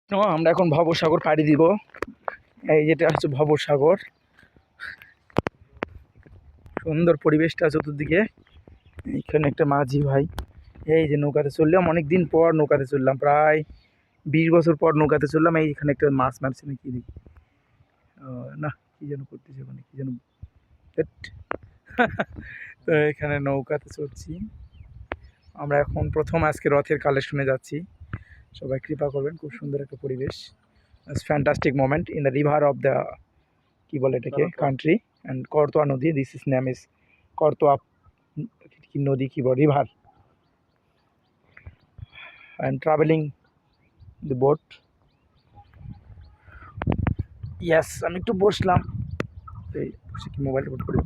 আমরা এখন ভবসাগর পাড়ি দিব। এই যেটা হচ্ছে ভবসাগর। সুন্দর পরিবেশটা চতুর্দিকে। এখানে একটা মাঝি ভাই, এই যে নৌকাতে চললাম, অনেক দিন পর নৌকাতে চললাম, প্রায় 20 বছর পর নৌকাতে চললাম। এইখানে একটা মাছ মারছে নাকি দেখি, না কি যেন করতেছে ওখানে, কি যেন তো এখানে নৌকাতে চলছি আমরা এখন। প্রথম আজকে রথের কালেকশনে যাচ্ছি, সবাই কৃপা করবেন। খুব সুন্দর একটা পরিবেশ, fantastic moment in the river of the, কি বলে এটাকে, কান্ট্রি অ্যান্ড করতোয়া নদী। This is name is Karatoya কি নদী, কি বল, river. I am travelling the boat. Yes, আমি একটু বসলাম, এই বসে কি মোবাইল বোট করে,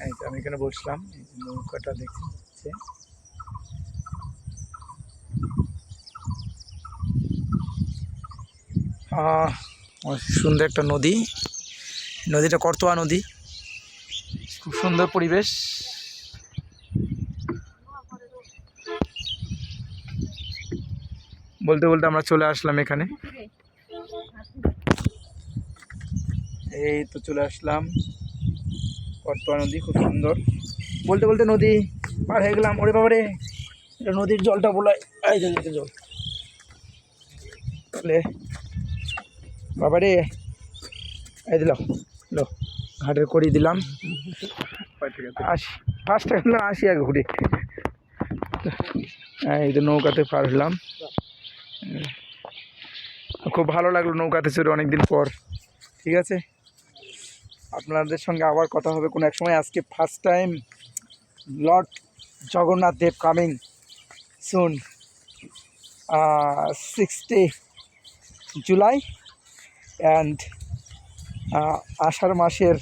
এই তো আমি এখানে বসলাম। এই যে নৌকাটা দেখছি, সুন্দর একটা নদী, নদীটা করতোয়া নদী, খুব সুন্দর পরিবেশ। বলতে বলতে আমরা চলে আসলাম এখানে, এই তো চলে আসলাম করতোয়া নদী, খুব সুন্দর। বলতে বলতে নদী পার হয়ে গেলাম। ওরে বাবারে, এটা নদীর জলটা বলায়, এই যে জল, তাহলে বাবারে, এই দিলাম লো, ঘাটের করি দিলাম। আসি ফার্স্ট টাইম আসি আগে ঘুরে, এই তো নৌকাতে পার হলাম। খুব ভালো লাগলো নৌকাতে চড়ে অনেকদিন পর। ঠিক আছে, আপনাদের সঙ্গে আবার কথা হবে কোনো এক সময়। আজকে first time Lord Jagannath Dev coming soon, 60 July and আষাঢ় মাসের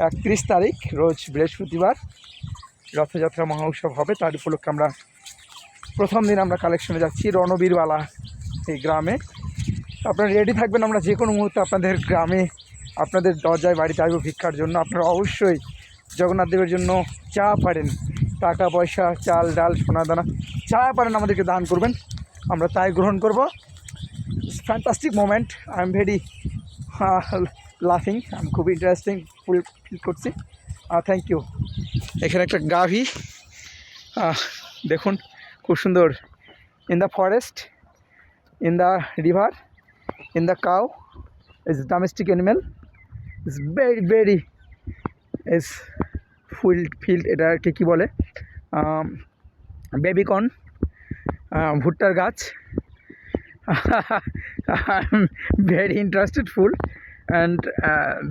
31 তারিখ রোজ বৃহস্পতিবার রথযাত্রা মহা উৎসব হবে। তার উপলক্ষে আমরা প্রথম দিন আমরা কালেকশনে যাচ্ছি রণবীরওয়ালা এই গ্রামে। আপনারা রেডি থাকবেন, আমরা যে কোনো মুহূর্তে আপনাদের গ্রামে, আপনাদের দরজায় বাড়িতে আসবো ভিক্ষার জন্য। আপনারা অবশ্যই জগন্নাথ দেবের জন্য যা পারেন, টাকা পয়সা, চাল ডাল সোনা দানা যা পারেন আমাদেরকে দান করবেন, আমরা তাই গ্রহণ করব। Fantastic moment, I am very লাফিং, আমি খুব ইন্টারেস্টিং ফিল করছি। Thank you. এখানে একটা গাভী দেখুন, খুব সুন্দর। In the forest, in the river, in the cow is domestic animal, is very is field এটাকে কি বলে, বেবি কর্ন, ভুট্টার গাছ। I'm very interested full and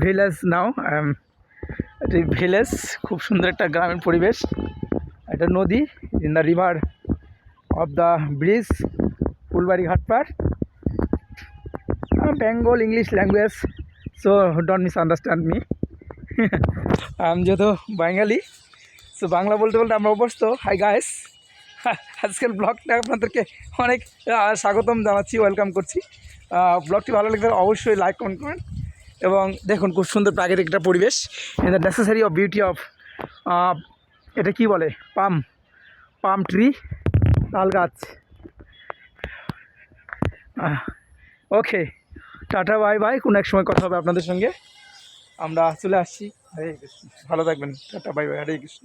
village now, এটি ভিলেজ, খুব সুন্দর একটা গ্রামীণ পরিবেশ। এটা নদী, in the river of the bridge Fulbari Ghatpar. Bengal English language, so don't misunderstand me. আমি যেহেতু বাঙালি, সো বাংলা বলতে বলতে আমরা অভ্যস্ত। হাই গাইস, আজকের ব্লগটা আপনাদেরকে অনেক স্বাগতম জানাচ্ছি, ওয়েলকাম করছি। ব্লগটি ভালো লাগলে অবশ্যই লাইক কমেন্ট করবেন। এবং দেখুন খুব সুন্দর প্রাকৃতিক একটা পরিবেশ, in the necessary of beauty of, এটা কি বলে, পাম ট্রি, তাল গাছ। ওকে, টাটা বাই বাই, কোনো এক সময় কথা হবে আপনাদের সঙ্গে। আমরা চলে আসছি। হরে কৃষ্ণ, ভালো থাকবেন, টাটা বাই বাই, হরে কৃষ্ণ।